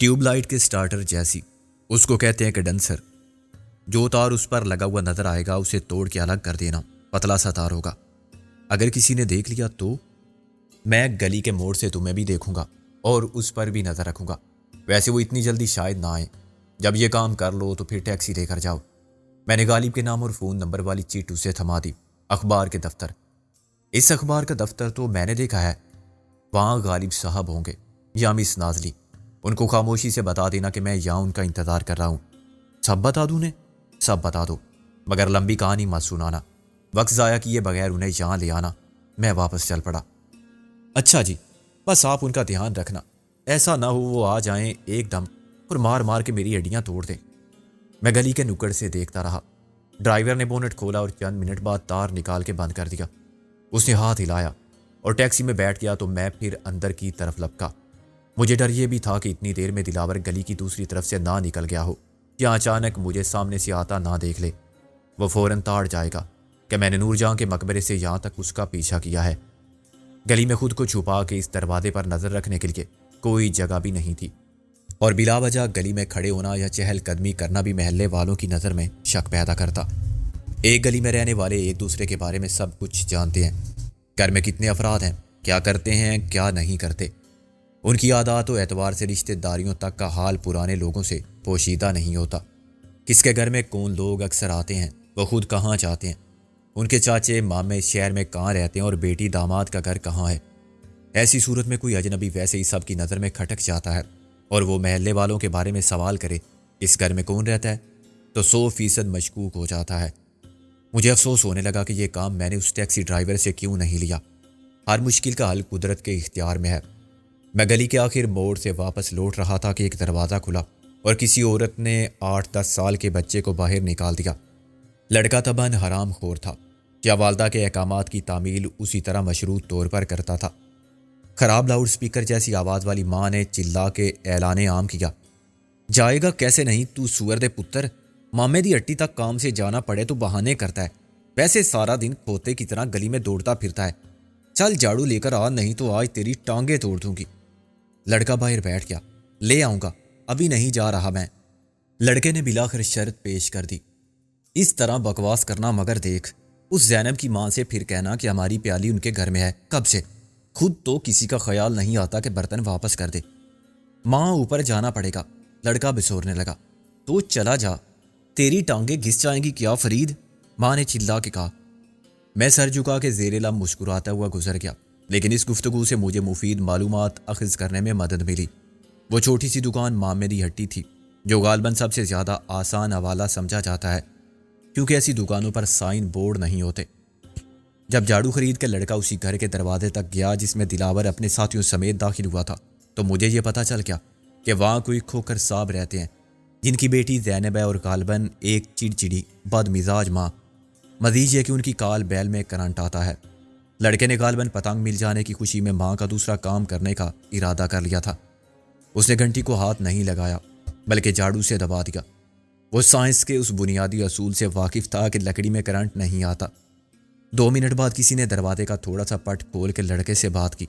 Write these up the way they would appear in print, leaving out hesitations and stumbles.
Tube light کے starter جیسی، اس کو کہتے ہیں کنڈنسر۔ جو تار اس پر لگا ہوا نظر آئے گا اسے توڑ کے الگ کر دینا، پتلا سا تار ہوگا۔ اگر کسی نے دیکھ لیا تو میں گلی کے موڑ سے تمہیں بھی دیکھوں گا اور اس پر بھی نظر رکھوں گا۔ ویسے وہ اتنی جلدی شاید نہ آئے، جب یہ کام کر لو تو پھر ٹیکسی لے کر جاؤ۔ میں نے غالب کے نام اور فون نمبر والی چیٹ اسے تھما دی۔ اخبار کے دفتر، اس اخبار کا دفتر تو میں نے دیکھا ہے، وہاں غالب صاحب ہوں گے یا مس نازلی۔ ان کو خاموشی سے بتا دینا کہ میں یہاں ان کا انتظار کر رہا ہوں۔ سب بتا دوں نے؟ سب بتا دو، مگر لمبی کہانی مت سنانا۔ وقت ضائع کیے بغیر انہیں یہاں لے آنا۔ میں واپس چل پڑا۔ اچھا جی، بس آپ ان کا دھیان رکھنا، ایسا نہ ہو وہ آ جائیں ایک دم اور مار مار کے میری ہڈیاں توڑ دیں۔ میں گلی کے نکڑ سے دیکھتا رہا۔ ڈرائیور نے بونٹ کھولا اور چند منٹ بعد تار نکال کے بند کر دیا۔ اس نے ہاتھ ہلایا اور ٹیکسی میں بیٹھ گیا تو میں پھر اندر کی طرف لپکا۔ مجھے ڈر یہ بھی تھا کہ اتنی دیر میں دلاور گلی کی دوسری طرف سے نہ نکل گیا ہو یا اچانک مجھے سامنے سے آتا نہ دیکھ لے۔ وہ فوراً تاڑ جائے گا کہ میں نے نور جہاں کے مقبرے سے یہاں تک اس کا پیچھا کیا ہے۔ گلی میں خود کو چھپا کے اس دروازے پر نظر رکھنے کے لیے کوئی جگہ بھی نہیں تھی، اور بلا وجہ گلی میں کھڑے ہونا یا چہل قدمی کرنا بھی محلے والوں کی نظر میں شک پیدا کرتا۔ ایک گلی میں رہنے والے ایک دوسرے کے بارے میں سب کچھ جانتے ہیں۔ گھر میں کتنے افراد ہیں، کیا کرتے ہیں، کیا نہیں کرتے، ان کی عادات و اعتبار سے رشتہ داریوں تک کا حال پرانے لوگوں سے پوشیدہ نہیں ہوتا۔ کس کے گھر میں کون لوگ اکثر آتے ہیں، وہ خود کہاں جاتے ہیں، ان کے چاچے مامے شہر میں کہاں رہتے ہیں اور بیٹی داماد کا گھر کہاں ہے۔ ایسی صورت میں کوئی اجنبی ویسے ہی سب کی نظر میں کھٹک جاتا ہے، اور وہ محلے والوں کے بارے میں سوال کرے اس گھر میں کون رہتا ہے تو 100% مشکوک ہو جاتا ہے۔ مجھے افسوس ہونے لگا کہ یہ کام میں نے اس ٹیکسی ڈرائیور سے کیوں نہیں لیا۔ ہر مشکل کا حل قدرت کے اختیار میں ہے۔ میں گلی کے آخر موڑ سے واپس لوٹ رہا تھا کہ ایک دروازہ کھلا اور کسی عورت نے 8-10 سال کے بچے کو باہر نکال دیا۔ لڑکا تباہ حرام خور تھا، کیا والدہ کے احکامات کی تعمیل اسی طرح مشروط طور پر کرتا تھا۔ خراب لاؤڈ سپیکر جیسی آواز والی ماں نے چلا کے اعلان عام کیا، جائے گا کیسے نہیں تو سور دے پتر، مامے دی ہٹی تک کام سے جانا پڑے تو بہانے کرتا ہے، ویسے سارا دن کھوتے کی طرح گلی میں دوڑتا پھرتا ہے، چل جھاڑو لے کر آ نہیں تو آج تیری ٹانگیں توڑ دوں گی۔ لڑکا باہر بیٹھ گیا، لے آؤں گا، ابھی نہیں جا رہا میں۔ لڑکے نے بلاخر شرط پیش کر دی، اس طرح بکواس کرنا مگر دیکھ، اس زینب کی ماں سے پھر کہنا کہ ہماری پیالی ان کے گھر میں ہے، کب سے؟ خود تو کسی کا خیال نہیں آتا کہ برتن واپس کر دے۔ ماں اوپر جانا پڑے گا، لڑکا بسورنے لگا۔ تو چلا جا، تیری ٹانگیں گھس جائیں گی کیا فرید، ماں نے چلا کے کہا۔ میں سر جھکا کے زیر لب مسکراتا ہوا گزر گیا، لیکن اس گفتگو سے مجھے مفید معلومات اخذ کرنے میں مدد ملی۔ وہ چھوٹی سی دکان مامے دی ہٹی تھی، جو غالباً سب سے زیادہ آسان حوالہ سمجھا جاتا ہے، کیونکہ ایسی دکانوں پر سائن بورڈ نہیں ہوتے۔ جب جھاڑو خرید کے لڑکا اسی گھر کے دروازے تک گیا جس میں دلاور اپنے ساتھیوں سمیت داخل ہوا تھا، تو مجھے یہ پتہ چل گیا کہ وہاں کوئی کھوکر صاحب رہتے ہیں، جن کی بیٹی زینب ہے اور غالباً ایک چڑچڑی بد مزاج ماں۔ مزید یہ کہ ان کی کال بیل میں کرنٹ آتا ہے۔ لڑکے نے غالباً پتنگ مل جانے کی خوشی میں ماں کا دوسرا کام کرنے کا ارادہ کر لیا تھا۔ اس نے گھنٹی کو ہاتھ نہیں لگایا بلکہ جھاڑو سے دبا دیا۔ وہ سائنس کے اس بنیادی اصول سے واقف تھا کہ لکڑی میں کرنٹ نہیں آتا۔ 2 منٹ بعد کسی نے دروازے کا تھوڑا سا پٹ کھول کے لڑکے سے بات کی۔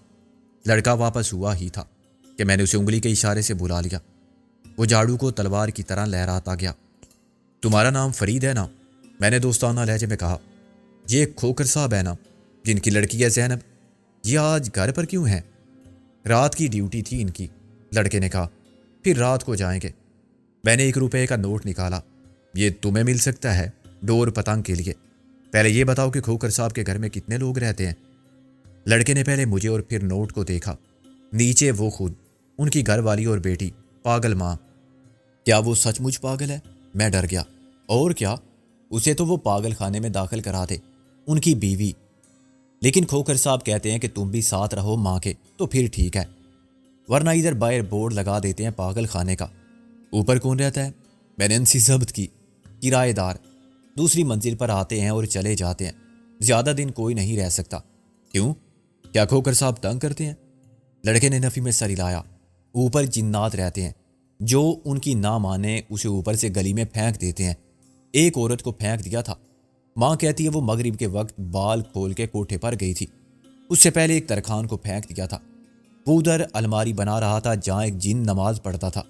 لڑکا واپس ہوا ہی تھا کہ میں نے اسے انگلی کے اشارے سے بلا لیا۔ وہ جھاڑو کو تلوار کی طرح لہراتا گیا۔ تمہارا نام فرید ہے نا؟ میں نے دوستانہ لہجے میں کہا۔ یہ کھوکر صاحب ہے نا جن کی لڑکی ہے زینب، یہ آج گھر پر کیوں ہے؟ رات کی ڈیوٹی تھی ان کی، لڑکے نے کہا۔ پھر رات کو جائیں گے۔ میں نے 1 روپے کا نوٹ نکالا۔ یہ تمہیں مل سکتا ہے ڈور پتنگ کے لیے، پہلے یہ بتاؤ کہ کھوکر صاحب کے گھر میں کتنے لوگ رہتے ہیں؟ لڑکے نے پہلے مجھے اور پھر نوٹ کو دیکھا۔ نیچے وہ خود، ان کی گھر والی اور بیٹی، پاگل ماں۔ کیا وہ سچ مچ پاگل ہے؟ میں ڈر گیا۔ اور کیا، اسے تو وہ پاگل خانے میں داخل کرا دے، ان کی بیوی۔ لیکن کھوکر صاحب کہتے ہیں کہ تم بھی ساتھ رہو ماں کے، تو پھر ٹھیک ہے، ورنہ ادھر باہر بورڈ لگا دیتے ہیں پاگل خانے کا۔ اوپر کون رہتا ہے؟ میں نے انسی ضبط کی، کرایہ دار، دوسری منزل پر آتے ہیں اور چلے جاتے ہیں، زیادہ دن کوئی نہیں رہ سکتا۔ کیوں؟ کیا کھوکر صاحب تنگ کرتے ہیں؟ لڑکے نے نفی میں سر ہلایا۔ اوپر جنات رہتے ہیں، جو ان کی نہ مانے اسے اوپر سے گلی میں پھینک دیتے ہیں۔ ایک عورت کو پھینک دیا تھا، ماں کہتی ہے وہ مغرب کے وقت بال کھول کے کوٹھے پر گئی تھی، اس سے پہلے ایک ترخان کو پھینک دیا تھا، وہ ادھر الماری بنا رہا تھا جہاں ایک جن نماز پڑھتا تھا،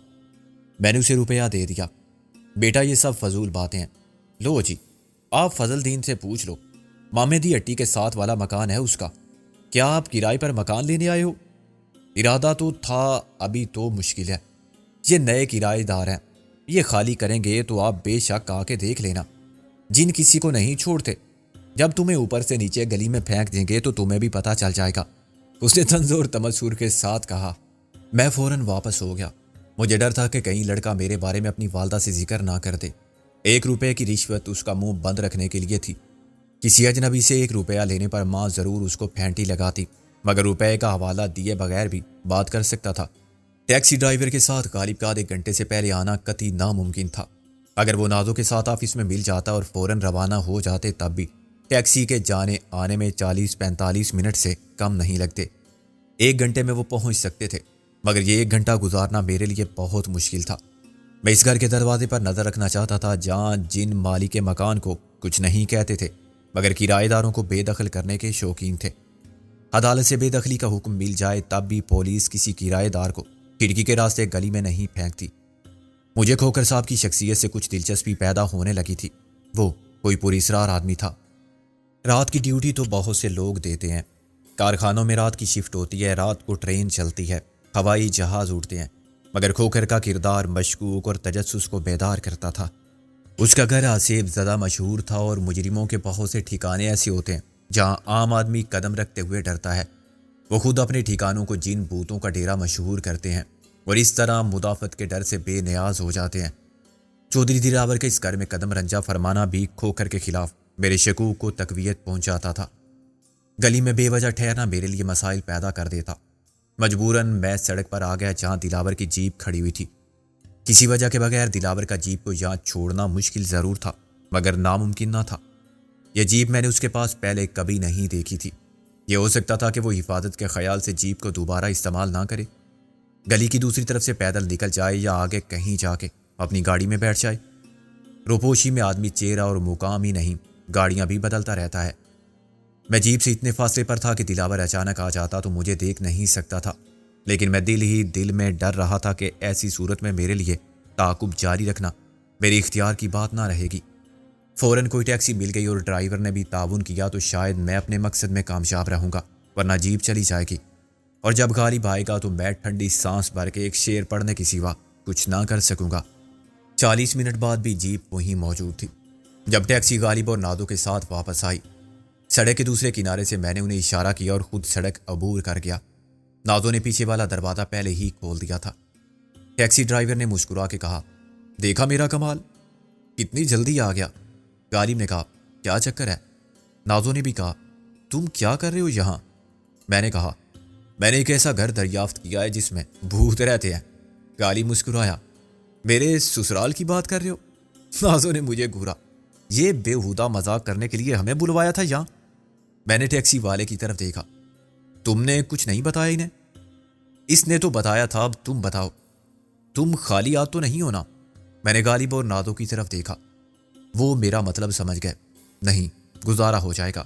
میں نے اسے روپیہ دے دیا۔ بیٹا یہ سب فضول باتیں ہیں، لو جی آپ فضل دین سے پوچھ لو، مامدی ہٹی کے ساتھ والا مکان ہے اس کا، کیا آپ کرائے پر مکان لینے آئے ہو؟ ارادہ تو تھا، ابھی تو مشکل ہے، یہ نئے کرائے دار ہیں، یہ خالی کریں گے تو آپ بے شک آ کے دیکھ لینا، جن کسی کو نہیں چھوڑتے، جب تمہیں اوپر سے نیچے گلی میں پھینک دیں گے تو تمہیں بھی پتہ چل جائے گا، اس نے طنز اور تمسخر کے ساتھ کہا۔ میں فوراً واپس ہو گیا، مجھے ڈر تھا کہ کہیں لڑکا میرے بارے میں اپنی والدہ سے ذکر نہ کر دے۔ 1 روپے کی رشوت اس کا منہ بند رکھنے کے لیے تھی، کسی اجنبی سے 1 روپیہ لینے پر ماں ضرور اس کو پھینٹی لگاتی، مگر روپے کا حوالہ دیے بغیر بھی بات کر سکتا تھا۔ ٹیکسی ڈرائیور کے ساتھ غالب کا 1 گھنٹے سے پہلے آنا قطعی ناممکن تھا، اگر وہ نازو کے ساتھ آفس میں مل جاتا اور فوراً روانہ ہو جاتے تب بھی ٹیکسی کے جانے آنے میں 40-45 منٹ سے کم نہیں لگتے۔ 1 گھنٹے میں وہ پہنچ سکتے تھے، مگر یہ 1 گھنٹہ گزارنا میرے لیے بہت مشکل تھا۔ میں اس گھر کے دروازے پر نظر رکھنا چاہتا تھا جہاں جن مالک مکان کو کچھ نہیں کہتے تھے مگر کرایہ داروں کو بے دخل کرنے کے شوقین تھے۔ عدالت سے بے دخلی کا حکم مل جائے تب بھی پولیس کسی کرایہ دار کو کھڑکی کے راستے گلی میں نہیں پھینکتی۔ مجھے کھوکر صاحب کی شخصیت سے کچھ دلچسپی پیدا ہونے لگی تھی، وہ کوئی پراسرار آدمی تھا۔ رات کی ڈیوٹی تو بہت سے لوگ دیتے ہیں، کارخانوں میں رات کی شفٹ ہوتی ہے، رات کو ٹرین چلتی ہے، ہوائی جہاز اڑتے ہیں، مگر کھوکر کا کردار مشکوک اور تجسس کو بیدار کرتا تھا۔ اس کا گھر آصف زدہ مشہور تھا اور مجرموں کے بہت سے ٹھکانے ایسے ہوتے ہیں جہاں عام آدمی قدم رکھتے ہوئے ڈرتا ہے۔ وہ خود اپنے ٹھکانوں کو جن بھوتوں کا ڈیرا مشہور کرتے ہیں اور اس طرح مدافعت کے ڈر سے بے نیاز ہو جاتے ہیں۔ چودھری دلاور کے اس گھر میں قدم رنجہ فرمانا بھی کھوکر کے خلاف میرے شکوک کو تقویت پہنچاتا تھا۔ گلی میں بے وجہ ٹھہرنا میرے لیے مسائل پیدا کر دیتا۔ مجبوراً میں سڑک پر آ گیا جہاں دلاور کی جیپ کھڑی ہوئی تھی۔ کسی وجہ کے بغیر دلاور کا جیپ کو یہاں چھوڑنا مشکل ضرور تھا مگر ناممکن نہ تھا۔ یہ جیپ میں نے اس کے پاس پہلے کبھی نہیں دیکھی تھی، یہ ہو سکتا تھا کہ وہ حفاظت کے خیال سے جیپ کو دوبارہ استعمال نہ کرے، گلی کی دوسری طرف سے پیدل نکل جائے یا آگے کہیں جا کے اپنی گاڑی میں بیٹھ جائے۔ روپوشی میں آدمی چہرہ اور مقام ہی نہیں، گاڑیاں بھی بدلتا رہتا ہے۔ میں جیپ سے اتنے فاصلے پر تھا کہ دلاور اچانک آ جاتا تو مجھے دیکھ نہیں سکتا تھا، لیکن میں دل ہی دل میں ڈر رہا تھا کہ ایسی صورت میں میرے لیے تعاقب جاری رکھنا میری اختیار کی بات نہ رہے گی۔ فوراً کوئی ٹیکسی مل گئی اور ڈرائیور نے بھی تعاون کیا تو شاید میں اپنے مقصد میں کامیاب رہوں گا، ورنہ جیپ چلی جائے گی، اور جب غالب آئے گا تو میں ٹھنڈی سانس بھر کے ایک شعر پڑھنے کے سوا کچھ نہ کر سکوں گا۔ 40 منٹ بعد بھی جیپ وہیں موجود تھی۔ جب ٹیکسی غالب اور نادو کے ساتھ واپس آئی، سڑک کے دوسرے کنارے سے میں نے انہیں اشارہ کیا اور خود سڑک عبور کر گیا۔ نادو نے پیچھے والا دروازہ پہلے ہی کھول دیا تھا۔ ٹیکسی ڈرائیور نے مسکرا کے کہا، دیکھا میرا کمال، کتنی جلدی آ گیا۔ غالب نے کہا، کیا چکر ہے؟ نادو نے بھی کہا، تم کیا کر رہے ہو یہاں؟ میں نے کہا، میں نے ایک ایسا گھر دریافت کیا ہے جس میں بھوت رہتے ہیں۔ غالب مسکرایا، میرے سسرال کی بات کر رہے ہو؟ نازو نے مجھے گھورا، یہ بےہودہ مذاق کرنے کے لیے ہمیں بلوایا تھا یہاں؟ میں نے ٹیکسی والے کی طرف دیکھا، تم نے کچھ نہیں بتایا انہیں؟ اس نے تو بتایا تھا، اب تم بتاؤ، تم خالی ہاتھ تو نہیں ہونا؟ میں نے غالب اور نادو کی طرف دیکھا، وہ میرا مطلب سمجھ گئے، نہیں گزارا ہو جائے گا۔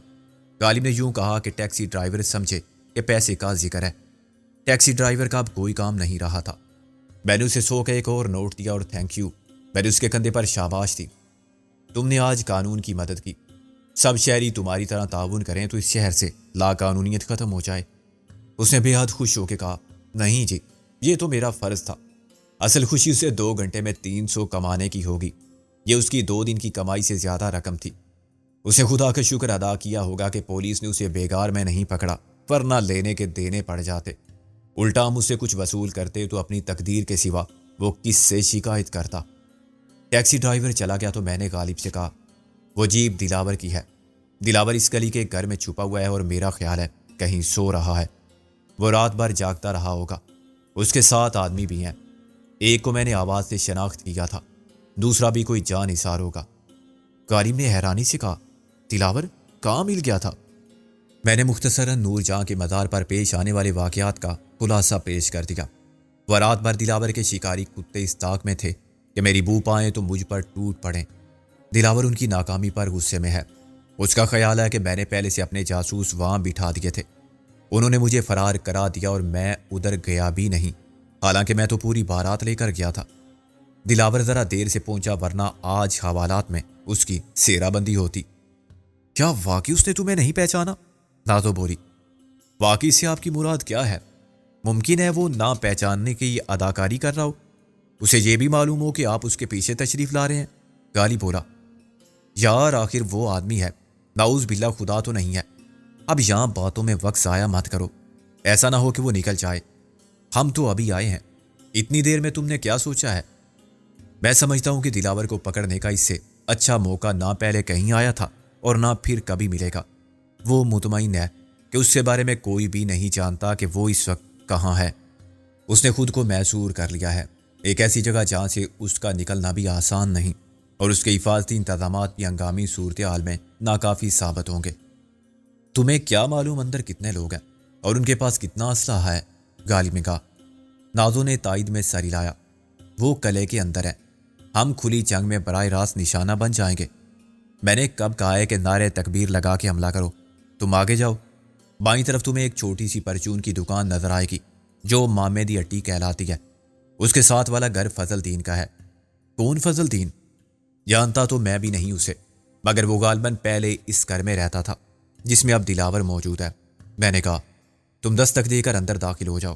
غالب نے یوں کہا کہ ٹیکسی ڈرائیور سمجھے کہ پیسے کا ذکر ہے۔ ٹیکسی ڈرائیور کا اب کوئی کام نہیں رہا تھا۔ میں نے اسے 100 کا ایک اور نوٹ دیا اور تھینک یو، میں نے اس کے کندھے پر شاباش دی، تم نے آج قانون کی مدد کی، سب شہری تمہاری طرح تعاون کریں تو اس شہر سے لا قانونیت ختم ہو جائے۔ اس نے بے حد خوش ہو کے کہا، نہیں جی، یہ تو میرا فرض تھا، اصل خوشی اسے 2 گھنٹے میں 300 کمانے کی ہوگی، یہ اس کی 2 دن کی کمائی سے زیادہ رقم تھی۔ اسے خدا کا شکر ادا کیا ہوگا کہ پولیس نے اسے بیگار میں نہیں پکڑا، ورنہ لینے کے دینے پڑ جاتے، الٹا ہم اس سے کچھ وصول کرتے تو اپنی تقدیر کے سوا وہ کس سے شکایت کرتا۔ ٹیکسی ڈرائیور چلا گیا تو میں نے غالب سے کہا، وہ جیپ دلاور کی ہے، دلاور اس گلی کے گھر میں چھپا ہوا ہے اور میرا خیال ہے کہیں سو رہا ہے، وہ رات بھر جاگتا رہا ہوگا، اس کے 7 آدمی بھی ہیں، ایک کو میں نے آواز سے شناخت کیا تھا، دوسرا بھی کوئی جان نثار ہوگا۔ غالب نے حیرانی سے کہا، دلاور کہاں مل گیا تھا؟ میں نے مختصراً نور جہاں کے مزار پر پیش آنے والے واقعات کا خلاصہ پیش کر دیا۔ وہ رات بھر دلاور کے شکاری کتے اس طاق میں تھے کہ میری بو پائیں تو مجھ پر ٹوٹ پڑیں۔ دلاور ان کی ناکامی پر غصے میں ہے، اس کا خیال ہے کہ میں نے پہلے سے اپنے جاسوس وہاں بٹھا دیے تھے، انہوں نے مجھے فرار کرا دیا اور میں ادھر گیا بھی نہیں، حالانکہ میں تو پوری بارات لے کر گیا تھا۔ دلاور ذرا دیر سے پہنچا ورنہ آج حوالات میں اس کی سیرا بندی ہوتی۔ کیا واقعی اس نے تمہیں نہیں پہچانا؟ نازو بولی۔ واقعی سے آپ کی مراد کیا ہے؟ ممکن ہے وہ نہ پہچاننے کی اداکاری کر رہا ہو، اسے یہ بھی معلوم ہو کہ آپ اس کے پیچھے تشریف لا رہے ہیں۔ غالب بولا، یار آخر وہ آدمی ہے، نعوذ باللہ خدا تو نہیں ہے۔ اب یہاں باتوں میں وقت ضائع مت کرو، ایسا نہ ہو کہ وہ نکل جائے۔ ہم تو ابھی آئے ہیں، اتنی دیر میں تم نے کیا سوچا ہے؟ میں سمجھتا ہوں کہ دلاور کو پکڑنے کا اس سے اچھا موقع نہ پہلے کہیں آیا تھا اور نہ پھر کبھی ملے گا۔ وہ مطمئن ہے کہ اس کے بارے میں کوئی بھی نہیں جانتا کہ وہ اس وقت کہاں ہے۔ اس نے خود کو محصور کر لیا ہے ایک ایسی جگہ جہاں سے اس کا نکلنا بھی آسان نہیں، اور اس کے حفاظتی انتظامات بھی ہنگامی صورتحال میں ناکافی ثابت ہوں گے۔ تمہیں کیا معلوم اندر کتنے لوگ ہیں اور ان کے پاس کتنا اسلحہ ہے؟ غالب نے کہا۔ نازو نے تائید میں سر ہلایا۔ وہ قلعے کے اندر ہے، ہم کھلی جنگ میں براہ راست نشانہ بن جائیں گے۔ میں نے کب کہا ہے کہ نعرے تکبیر لگا کے حملہ کرو؟ تم آگے جاؤ، بائیں طرف تمہیں ایک چھوٹی سی پرچون کی دکان نظر آئے گی جو مامیدی ہٹی کہلاتی ہے۔ اس کے ساتھ والا گھر فضل دین کا ہے۔ کون فضل دین؟ جانتا تو میں بھی نہیں اسے، مگر وہ غالباً پہلے اس گھر میں رہتا تھا جس میں اب دلاور موجود ہے۔ میں نے کہا، تم دستک دے کر اندر داخل ہو جاؤ،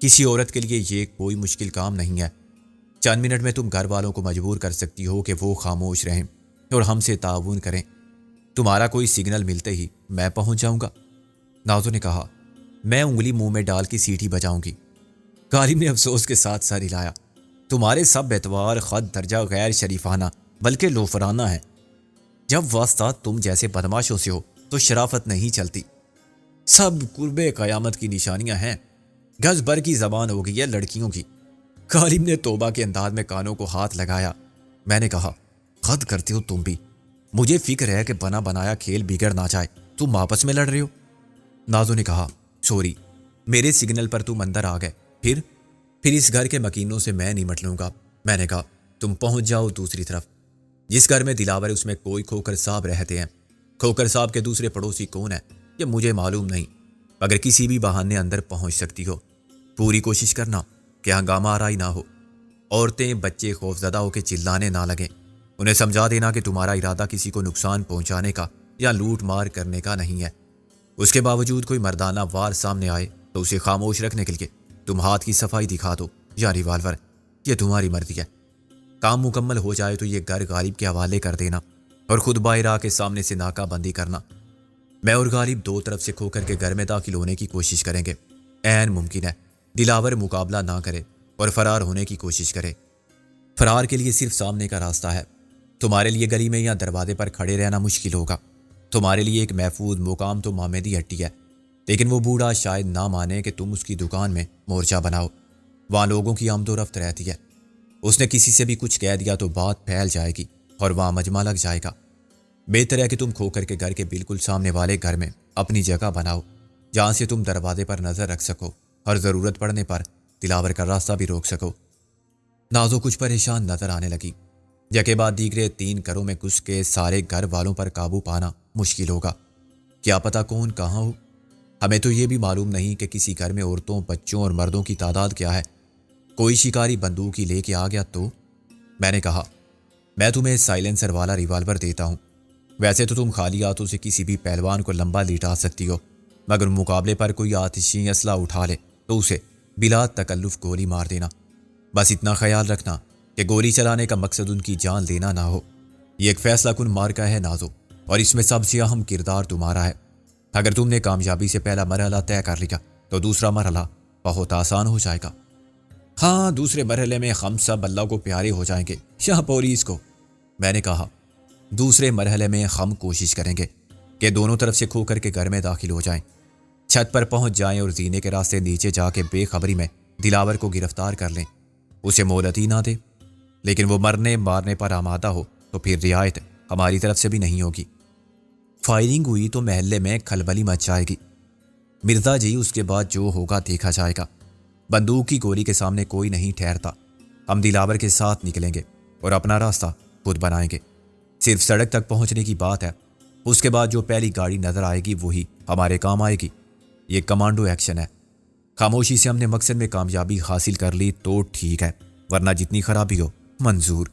کسی عورت کے لیے یہ کوئی مشکل کام نہیں ہے۔ چند منٹ میں تم گھر والوں کو مجبور کر سکتی ہو کہ وہ خاموش رہیں اور ہم سے تعاون کریں۔ تمہارا کوئی سگنل ملتے ہی میں پہنچ جاؤں گا۔ نازو نے کہا، میں انگلی منہ میں ڈال کی سیٹی بجاؤں گی۔ غالب نے افسوس کے ساتھ سر ہلایا۔ تمہارے سب اعتبار خط درجہ غیر شریفانہ بلکہ لوفرانہ ہے۔ جب واسطہ تم جیسے بدماشوں سے ہو تو شرافت نہیں چلتی۔ سب قرب قیامت کی نشانیاں ہیں۔ گز بھر کی زبان ہو گئی ہے لڑکیوں کی۔ غالب نے توبہ کے انداز میں کانوں کو ہاتھ لگایا۔ میں نے کہا، حد کرتے ہو تم بھی، مجھے فکر ہے کہ بنا بنایا کھیل بگڑ نہ جائے، تم آپس میں لڑ رہے ہو۔ نازو نے کہا، سوری، میرے سگنل پر تم اندر آ گئے، پھر اس گھر کے مکینوں سے میں نمٹ لوں گا۔ میں نے کہا، تم پہنچ جاؤ دوسری طرف۔ جس گھر میں دلاور اس میں کوئی کھوکر صاحب رہتے ہیں۔ کھوکر صاحب کے دوسرے پڑوسی کون ہیں یہ مجھے معلوم نہیں، مگر کسی بھی بہانے اندر پہنچ سکتی ہو۔ پوری کوشش کرنا کہ ہنگامہ آرائی نہ ہو، عورتیں بچے خوفزدہ ہو کے چلانے نہ لگیں۔ انہیں سمجھا دینا کہ تمہارا ارادہ کسی کو نقصان پہنچانے کا یا لوٹ مار کرنے کا نہیں ہے۔ اس کے باوجود کوئی مردانہ وار سامنے آئے تو اسے خاموش رکھنے کے لیے تم ہاتھ کی صفائی دکھا دو یا ریوالور، یہ تمہاری مرضی ہے۔ کام مکمل ہو جائے تو یہ گھر غالب کے حوالے کر دینا اور خود باہر آ کے سامنے سے ناکہ بندی کرنا۔ میں اور غالب دو طرف سے کھو کر کے گھر میں داخل ہونے کی کوشش کریں گے۔ عین ممکن ہے دلاور مقابلہ نہ کرے اور فرار ہونے کی کوشش کرے۔ فرار کے لیے صرف سامنے کا راستہ ہے۔ تمہارے لیے گلی میں یا دروازے پر کھڑے رہنا مشکل ہوگا۔ تمہارے لیے ایک محفوظ مقام تو مامیدی ہٹی ہے، لیکن وہ بوڑھا شاید نہ مانے کہ تم اس کی دکان میں مورچہ بناؤ۔ وہاں لوگوں کی آمد و رفت رہتی ہے۔ اس نے کسی سے بھی کچھ کہہ دیا تو بات پھیل جائے گی اور وہاں مجمع لگ جائے گا۔ بہتر ہے کہ تم کھو کر کے گھر کے بالکل سامنے والے گھر میں اپنی جگہ بناؤ، جہاں سے تم دروازے پر نظر رکھ سکو اور ضرورت پڑنے پر دلاور کا راستہ بھی روک سکو۔ نازو کچھ پریشان نظر آنے لگی۔ یکے بعد دیگرے 3 گھروں میں گھس کے سارے گھر والوں پر قابو پانا مشکل ہوگا۔ کیا پتہ کون کہاں ہو؟ ہمیں تو یہ بھی معلوم نہیں کہ کسی گھر میں عورتوں، بچوں اور مردوں کی تعداد کیا ہے۔ کوئی شکاری بندوق ہی لے کے آ گیا تو؟ میں نے کہا، میں تمہیں سائلنسر والا ریوالور دیتا ہوں۔ ویسے تو تم خالی ہاتھوں سے کسی بھی پہلوان کو لمبا لٹا سکتی ہو، مگر مقابلے پر کوئی آتشی اسلحہ اٹھا لے تو اسے بلا تکلف گولی مار دینا۔ بس اتنا خیال رکھنا کہ گولی چلانے کا مقصد ان کی جان لینا نہ ہو۔ یہ ایک فیصلہ کن مارکہ ہے نازو، اور اس میں سب سے اہم کردار تمہارا ہے۔ اگر تم نے کامیابی سے پہلا مرحلہ طے کر لیا تو دوسرا مرحلہ بہت آسان ہو جائے گا۔ ہاں، دوسرے مرحلے میں ہم سب اللہ کو پیارے ہو جائیں گے یا پولیس کو۔ میں نے کہا، دوسرے مرحلے میں ہم کوشش کریں گے کہ دونوں طرف سے کھو کر کے گھر میں داخل ہو جائیں، چھت پر پہنچ جائیں اور زینے کے راستے نیچے جا کے بے خبری میں دلاور کو گرفتار کر لیں۔ اسے مہلت ہی نہ دے، لیکن وہ مرنے مارنے پر آمادہ ہو تو پھر رعایت ہماری طرف سے بھی نہیں ہوگی۔ فائرنگ ہوئی تو محلے میں کھلبلی مچ جائے گی۔ مرزا جی، اس کے بعد جو ہوگا دیکھا جائے گا۔ بندوق کی گولی کے سامنے کوئی نہیں ٹھہرتا۔ ہم دلاور کے ساتھ نکلیں گے اور اپنا راستہ خود بنائیں گے۔ صرف سڑک تک پہنچنے کی بات ہے، اس کے بعد جو پہلی گاڑی نظر آئے گی وہی ہمارے کام آئے گی۔ یہ کمانڈو ایکشن ہے۔ خاموشی سے ہم نے مقصد میں کامیابی حاصل کر لی تو ٹھیک ہے، ورنہ جتنی خرابی ہو منظور،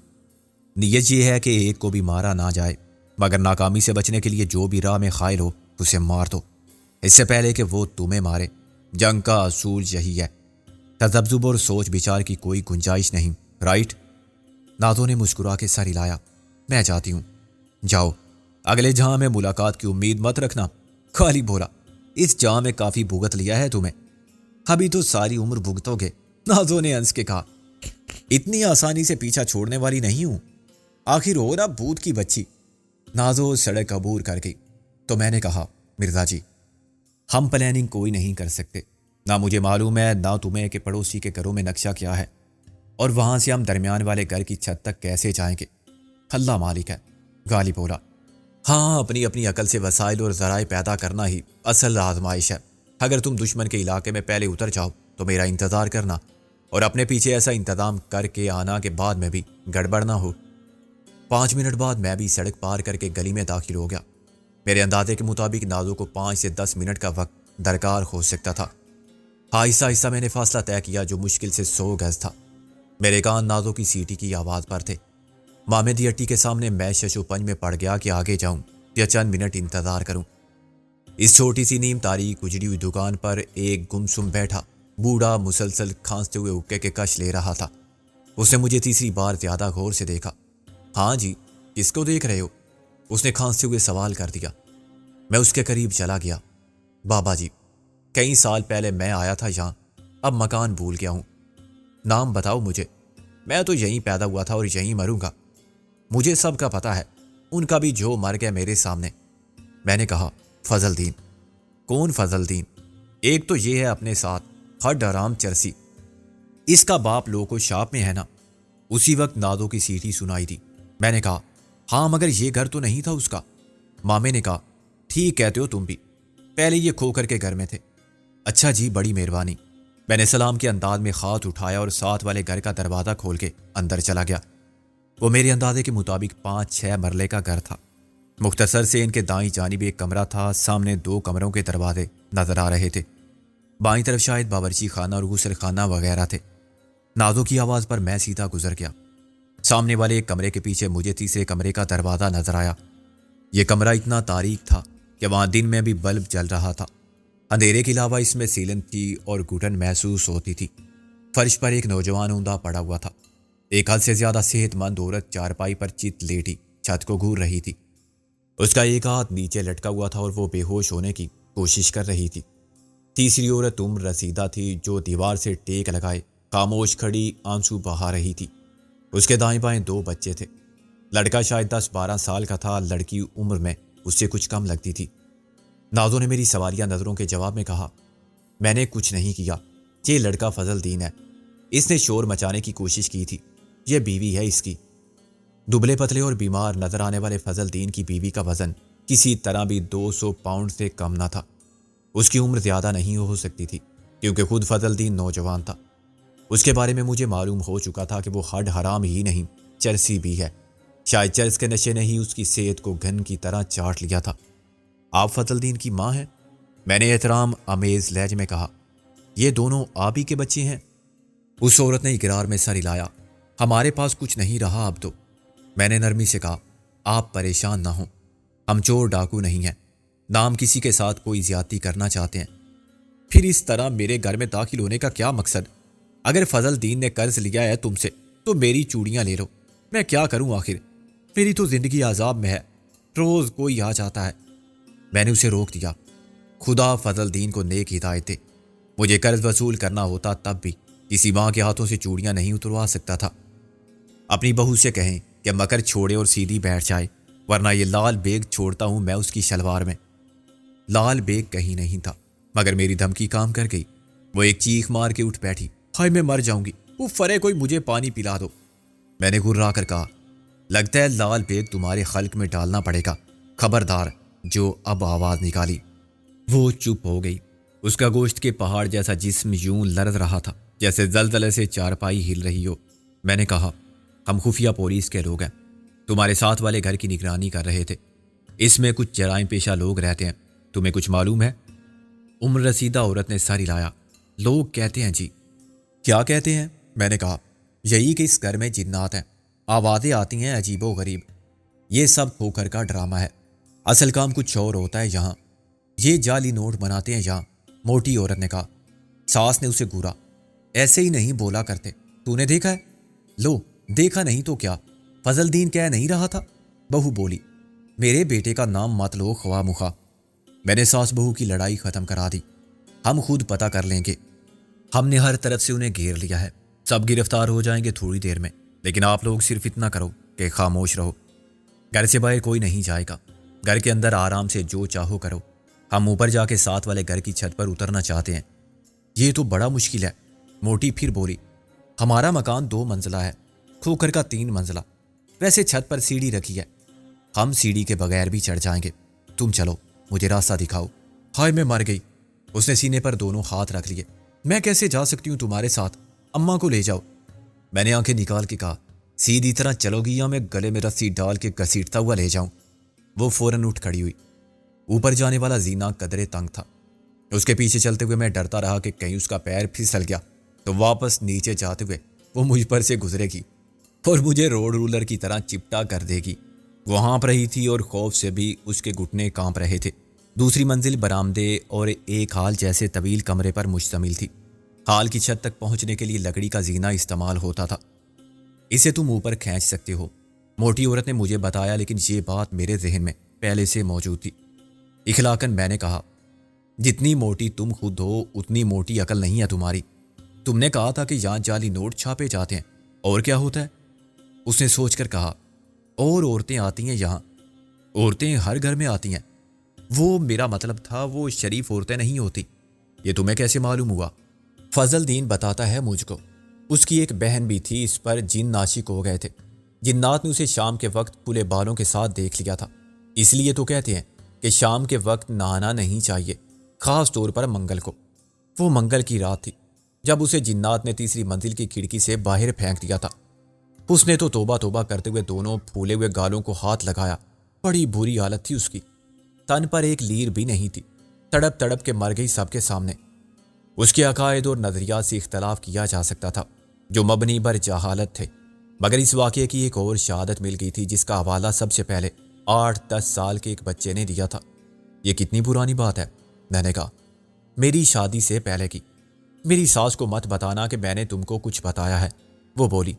نیت یہ ہے کہ ایک کو بھی مارا نہ جائے، مگر ناکامی سے بچنے کے لیے جو بھی راہ میں خائل ہو اسے مار دو، اس سے پہلے کہ وہ تمہیں مارے۔ جنگ کا اصول یہی ہے، تذبذب اور سوچ بچار کی کوئی گنجائش نہیں، رائٹ؟ نازو نے مسکرا کے سر ہلایا۔ میں جاتی ہوں۔ جاؤ، اگلے جہاں میں ملاقات کی امید مت رکھنا۔ خالی بولا، اس جہاں میں کافی بھگت لیا ہے تمہیں، ابھی تو ساری عمر بھگتو گے۔ نازو نے ہنس کے کہا، اتنی آسانی سے پیچھا چھوڑنے والی نہیں ہوں، آخر ہو نا بھوت کی بچی۔ نازو سڑک عبور کر گئی تو میں نے کہا، مرزا جی، ہم پلاننگ کوئی نہیں کر سکتے، نہ مجھے معلوم ہے نہ تمہیں کہ پڑوسی کے گھروں میں نقشہ کیا ہے، اور وہاں سے ہم درمیان والے گھر کی چھت تک کیسے جائیں گے۔ اللہ مالک ہے، غالی بولا۔ ہاں، اپنی اپنی عقل سے وسائل اور ذرائع پیدا کرنا ہی اصل آزمائش ہے۔ اگر تم دشمن کے علاقے میں پہلے اتر جاؤ تو میرا انتظار کرنا، اور اپنے پیچھے ایسا انتظام کر کے آنا کہ بعد میں بھی گڑبڑ نہ ہو۔ 5 منٹ بعد میں بھی سڑک پار کر کے گلی میں داخل ہو گیا۔ میرے اندازے کے مطابق نازو کو 5 سے 10 منٹ کا وقت درکار ہو سکتا تھا۔ آہستہ آہستہ میں نے فاصلہ طے کیا جو مشکل سے 100 گز تھا۔ میرے کان نازو کی سیٹی کی آواز پر تھے۔ مامدی ہٹی کے سامنے میں شش و پنج میں پڑ گیا کہ آگے جاؤں یا چند منٹ انتظار کروں۔ اس چھوٹی سی نیم تاریخ اجڑی ہوئی دکان پر ایک گمسم بیٹھا بوڑھا مسلسل کھانستے ہوئے حقے کے کش لے رہا تھا۔ اس نے مجھے تیسری بار زیادہ غور سے دیکھا۔ ہاں جی، کس کو دیکھ رہے ہو؟ اس نے کھانستے ہوئے سوال کر دیا۔ میں اس کے قریب چلا گیا۔ بابا جی، کئی سال پہلے میں آیا تھا یہاں، اب مکان بھول گیا ہوں۔ نام بتاؤ مجھے، میں تو یہیں پیدا ہوا تھا اور یہیں مروں گا۔ مجھے سب کا پتہ ہے، ان کا بھی جو مر گیا میرے سامنے۔ میں نے کہا، فضل دین؟ کون فضل دین؟ ایک تو یہ ہے اپنے ساتھ ہڈ حرام چرسی، اس کا باپ لوگو شاپ میں ہے نا۔ اسی وقت نازو کی سیٹی سنائی دی۔ میں نے کہا، ہاں مگر یہ گھر تو نہیں تھا اس کا۔ مامے نے کہا، ٹھیک کہتے ہو تم بھی، پہلے یہ کھو کر کے گھر میں تھے۔ اچھا جی، بڑی مہربانی۔ میں نے سلام کے انداز میں ہاتھ اٹھایا اور ساتھ والے گھر کا دروازہ کھول کے اندر چلا گیا۔ وہ میرے اندازے کے مطابق 5-6 مرلے کا گھر تھا۔ مختصر سے ان کے دائیں جانب ایک کمرہ تھا، سامنے 2 کمروں کے دروازے نظر آ رہے تھے۔ بائیں طرف شاید باورچی خانہ اور غسل خانہ وغیرہ تھے۔ نازو کی آواز پر میں سیدھا گزر گیا۔ سامنے والے ایک کمرے کے پیچھے مجھے تیسرے کمرے کا دروازہ نظر آیا۔ یہ کمرہ اتنا تاریک تھا کہ وہاں دن میں بھی بلب جل رہا تھا۔ اندھیرے کے علاوہ اس میں سیلن تھی اور گھٹن محسوس ہوتی تھی۔ فرش پر ایک نوجوان اوندا پڑا ہوا تھا۔ ایک حد سے زیادہ صحت مند عورت چارپائی پر چت لیٹی چھت کو گھور رہی تھی۔ اس کا ایک ہاتھ نیچے لٹکا ہوا تھا اور وہ بے ہوش ہونے کی کوشش کر رہی تھی۔ تیسری عورت عمر رسیدہ تھی جو دیوار سے ٹیک لگائے خاموش کھڑی آنسو بہا رہی تھی۔ اس کے دائیں بائیں 2 بچے تھے۔ لڑکا شاید 10-12 سال کا تھا، لڑکی عمر میں اس سے کچھ کم لگتی تھی۔ نازو نے میری سوالیہ نظروں کے جواب میں کہا، میں نے کچھ نہیں کیا، یہ لڑکا فضل دین ہے، اس نے شور مچانے کی کوشش کی تھی، یہ بیوی ہے اس کی۔ دبلے پتلے اور بیمار نظر آنے والے فضل دین کی بیوی کا وزن کسی طرح بھی 200 پاؤنڈ سے کم نہ تھا۔ اس کی عمر زیادہ نہیں ہو سکتی تھی کیونکہ خود فضل دین نوجوان تھا۔ اس کے بارے میں مجھے معلوم ہو چکا تھا کہ وہ ہڈ حرام ہی نہیں، چرسی بھی ہے۔ شاید چرس کے نشے نے ہی اس کی صحت کو گھن کی طرح چاٹ لیا تھا۔ آپ فضل دین کی ماں ہیں؟ میں نے احترام آمیز لہجے میں کہا۔ یہ دونوں آپ ہی کے بچے ہیں؟ اس عورت نے اقرار میں سر ہلایا۔ ہمارے پاس کچھ نہیں رہا اب تو۔ میں نے نرمی سے کہا، آپ پریشان نہ ہوں، ہم چور ڈاکو نہیں ہیں، نہ ہم کسی کے ساتھ کوئی زیادتی کرنا چاہتے ہیں۔ پھر اس طرح میرے گھر میں داخل ہونے کا کیا مقصد؟ اگر فضل دین نے قرض لیا ہے تم سے تو میری چوڑیاں لے لو، میں کیا کروں آخر؟ میری تو زندگی عذاب میں ہے، روز کوئی آ جاتا ہے۔ میں نے اسے روک دیا۔ خدا فضل دین کو نیک ہدایت دے، مجھے قرض وصول کرنا ہوتا تب بھی کسی ماں کے ہاتھوں سے چوڑیاں نہیں اتروا سکتا تھا۔ اپنی بہو سے کہیں کہ مکر چھوڑے اور سیدھی بیٹھ جائے، ورنہ یہ لال بیگ چھوڑتا ہوں میں اس کی شلوار میں۔ لال بیگ کہیں نہیں تھا، مگر میری دھمکی کام کر گئی۔ وہ ایک چیخ مار کے اٹھ بیٹھی، ہائے میں مر جاؤں گی، وہ فرے کوئی مجھے پانی پلا دو۔ میں نے گھرا کر کہا، لگتا ہے لال بیگ تمہارے خلق میں ڈالنا پڑے گا، خبردار۔ جو اب آواز نکالی وہ چپ ہو گئی۔ اس کا گوشت کے پہاڑ جیسا جسم یوں لرز رہا تھا جیسے زلزلے سے چارپائی ہل رہی ہو۔ میں نے کہا، ہم خفیہ پولیس کے لوگ ہیں، تمہارے ساتھ والے گھر کی نگرانی کر رہے تھے، اس میں کچھ جرائم پیشہ لوگ رہتے ہیں، تمہیں کچھ معلوم ہے؟ عمر رسیدہ عورت نے سر ہلایا۔ لوگ کہتے ہیں جی۔ کیا کہتے ہیں؟ میں نے کہا، یہی کہ اس گھر میں جنات ہیں، آوازیں آتی ہیں عجیب و غریب۔ یہ سب کھوکھر کا ڈرامہ ہے، اصل کام کچھ اور ہوتا ہے یہاں۔ یہ جعلی نوٹ بناتے ہیں یہاں، موٹی عورت نے کہا۔ ساس نے اسے گورا، ایسے ہی نہیں بولا کرتے، تو نے دیکھا ہے؟ لو دیکھا نہیں تو کیا، فضل دین کہہ نہیں رہا تھا؟ بہو بولی۔ میرے بیٹے کا نام مت لو خواہ مخواہ۔ میں نے ساس بہو کی لڑائی ختم کرا دی، ہم خود پتہ کر لیں گے۔ ہم نے ہر طرف سے انہیں گھیر لیا ہے، سب گرفتار ہو جائیں گے تھوڑی دیر میں، لیکن آپ لوگ صرف اتنا کرو کہ خاموش رہو۔ گھر سے باہر کوئی نہیں جائے گا، گھر کے اندر آرام سے جو چاہو کرو۔ ہم اوپر جا کے ساتھ والے گھر کی چھت پر اترنا چاہتے ہیں۔ یہ تو بڑا مشکل ہے، موٹی پھر بولی۔ ہمارا مکان 2 منزلہ ہے، کھوکھر کا 3 منزلہ، ویسے چھت پر سیڑھی رکھی ہے، ہم سیڑھی کے بغیر بھی چڑھ جائیں گے۔ تم چلو، مجھے راستہ دکھاؤ۔ ہائے میں مر گئی، اس نے سینے پر دونوں ہاتھ رکھ لیے۔ میں کیسے جا سکتی ہوں تمہارے ساتھ؟ اماں کو لے جاؤ۔ میں نے آنکھیں نکال کے کہا، سیدھی طرح چلو گی یا میں گلے میں رسی ڈال کے گھسیٹتا ہوا لے جاؤں؟ وہ فوراً اٹھ کھڑی ہوئی۔ اوپر جانے والا زینہ قدرے تنگ تھا، اس کے پیچھے چلتے ہوئے میں ڈرتا رہا کہ کہیں اس کا پیر پھسل گیا تو واپس نیچے جاتے ہوئے وہ مجھ پر سے گزرے گی اور مجھے روڈ رولر کی طرح چپٹا کر دے گی۔ وہ ہانپ رہی تھی اور خوف سے بھی اس کے گھٹنے کانپ رہے تھے۔ دوسری منزل برآمدے اور ایک ہال جیسے طویل کمرے پر مشتمل تھی۔ ہال کی چھت تک پہنچنے کے لیے لکڑی کا زینہ استعمال ہوتا تھا، اسے تم اوپر کھینچ سکتے ہو، موٹی عورت نے مجھے بتایا، لیکن یہ بات میرے ذہن میں پہلے سے موجود تھی۔ اخلاقاً میں نے کہا، جتنی موٹی تم خود ہو اتنی موٹی عقل نہیں ہے تمہاری۔ تم نے کہا تھا کہ یہاں جعلی نوٹ چھاپے جاتے ہیں، اور کیا ہوتا ہے؟ اس نے سوچ کر کہا، اور عورتیں آتی ہیں یہاں، عورتیں ہر گھر میں آتی ہیں۔ وہ میرا مطلب تھا وہ شریف عورتیں نہیں ہوتی۔ یہ تمہیں کیسے معلوم ہوا؟ فضل دین بتاتا ہے مجھ کو، اس کی ایک بہن بھی تھی، اس پر جن عاشق ہو گئے تھے۔ جنات نے اسے شام کے وقت کھلے بالوں کے ساتھ دیکھ لیا تھا، اس لیے تو کہتے ہیں کہ شام کے وقت نہانا نہیں چاہیے، خاص طور پر منگل کو۔ وہ منگل کی رات تھی جب اسے جنات نے تیسری منزل کی کھڑکی سے باہر پھینک دیا تھا۔ اس نے تو توبہ توبہ کرتے ہوئے دونوں پھولے ہوئے گالوں کو ہاتھ لگایا، بڑی بری حالت تھی اس کی، تن پر ایک لیر بھی نہیں تھی، تڑپ تڑپ کے مر گئی سب کے سامنے۔ اس کے عقائد اور نظریات سے اختلاف کیا جا سکتا تھا جو مبنی بر جہالت تھے، مگر اس واقعے کی ایک اور شہادت مل گئی تھی جس کا حوالہ سب سے پہلے 8-10 سال کے ایک بچے نے دیا تھا۔ یہ کتنی پرانی بات ہے، میں نے کہا، میری شادی سے پہلے کی۔ میری ساس کو مت بتانا کہ میں نے تم کو کچھ بتایا ہے، وہ بولی۔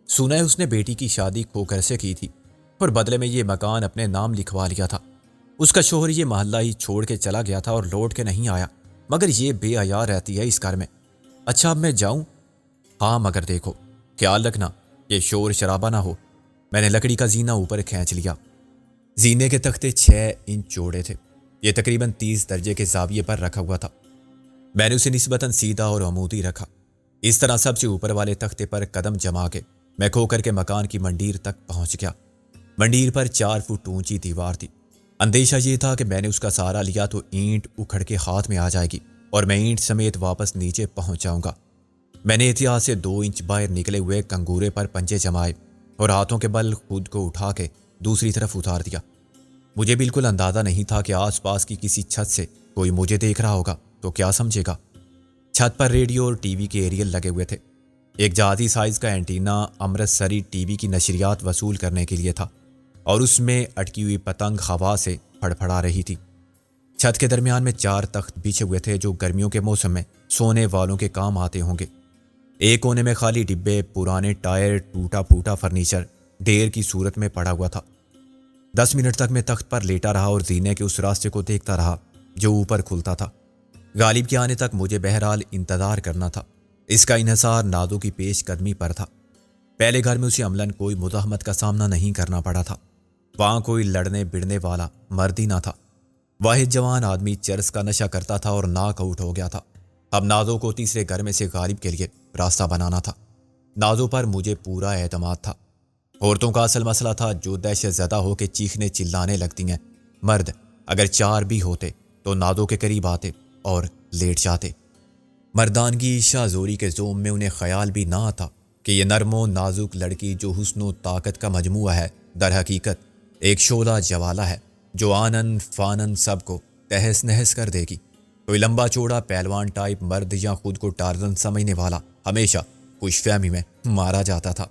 سنا ہے اس نے بیٹی کی شادی کھوکھر سے کی تھی اور بدلے میں یہ مکان اپنے نام لکھوا لیا تھا۔ اس کا شوہر یہ محلہ ہی چھوڑ کے چلا گیا تھا اور لوٹ کے نہیں آیا، مگر یہ بے حیا رہتی ہے اس گھر میں۔ اچھا اب میں جاؤں؟ ہاں مگر دیکھو، خیال رکھنا کہ شور شرابہ نہ ہو۔ میں نے لکڑی کا زینہ اوپر کھینچ لیا۔ زینے کے تختے 6 انچ چوڑے تھے، یہ تقریباً 30 درجے کے زاویے پر رکھا ہوا تھا۔ میں نے اسے نسبتاً سیدھا اور عمودی رکھا، اس طرح سب سے اوپر والے تختے پر قدم جما کے میں کھوکھر کے مکان کی منڈیر تک پہنچ گیا۔ منڈیر پر 4 فٹ اونچی دیوار تھی۔ اندیشہ یہ تھا کہ میں نے اس کا سہارا لیا تو اینٹ اکھڑ کے ہاتھ میں آ جائے گی اور میں اینٹ سمیت واپس نیچے پہنچ جاؤں گا۔ میں نے احتیاط سے 2 انچ باہر نکلے ہوئے کنگورے پر پنجے جمائے اور ہاتھوں کے بل خود کو اٹھا کے دوسری طرف اتار دیا۔ مجھے بالکل اندازہ نہیں تھا کہ آس پاس کی کسی چھت سے کوئی مجھے دیکھ رہا ہوگا تو کیا سمجھے گا۔ چھت پر ریڈیو اور ٹی وی کے ایریل لگے ہوئے تھے۔ ایک جہازی سائز کا اینٹینا امرتسری ٹی وی کی نشریات وصول کرنے کے لیے تھا اور اس میں اٹکی ہوئی پتنگ ہوا سے پھڑپھڑا رہی تھی۔ چھت کے درمیان میں 4 تخت بچھے ہوئے تھے جو گرمیوں کے موسم میں سونے والوں کے کام آتے ہوں گے۔ ایک کونے میں خالی ڈبے، پرانے ٹائر، ٹوٹا پھوٹا فرنیچر ڈھیر کی صورت میں پڑا ہوا تھا۔ 10 منٹ تک میں تخت پر لیٹا رہا اور زینے کے اس راستے کو دیکھتا رہا جو اوپر کھلتا تھا۔ غالب کے آنے تک مجھے بہرحال انتظار کرنا تھا۔ اس کا انحصار نادو کی پیش قدمی پر تھا۔ پہلے گھر میں اسے عملاً کوئی مزاحمت کا سامنا نہیں کرنا پڑا تھا، وہاں کوئی لڑنے بڑنے والا مرد ہی نہ تھا۔ واحد جوان آدمی چرس کا نشہ کرتا تھا اور ناک آؤٹ ہو گیا تھا۔ اب نازو کو تیسرے گھر میں سے غالب کے لیے راستہ بنانا تھا۔ نازو پر مجھے پورا اعتماد تھا۔ عورتوں کا اصل مسئلہ تھا جو دہشت زدہ ہو کے چیخنے چلانے لگتی ہیں۔ مرد اگر 4 بھی ہوتے تو نازو کے قریب آتے اور لیٹ جاتے۔ مردانگی شاہ زوری کے زوم میں انہیں خیال بھی نہ آتا کہ یہ نرم و نازک لڑکی جو حسن و طاقت کا مجموعہ ہے، در حقیقت ایک شعلہ جوالہ ہے جو آنن فانن سب کو تہس نہس کر دے گی۔ کوئی لمبا چوڑا پہلوان ٹائپ مرد یا خود کو ٹارزن سمجھنے والا ہمیشہ خوش فہمی میں مارا جاتا تھا۔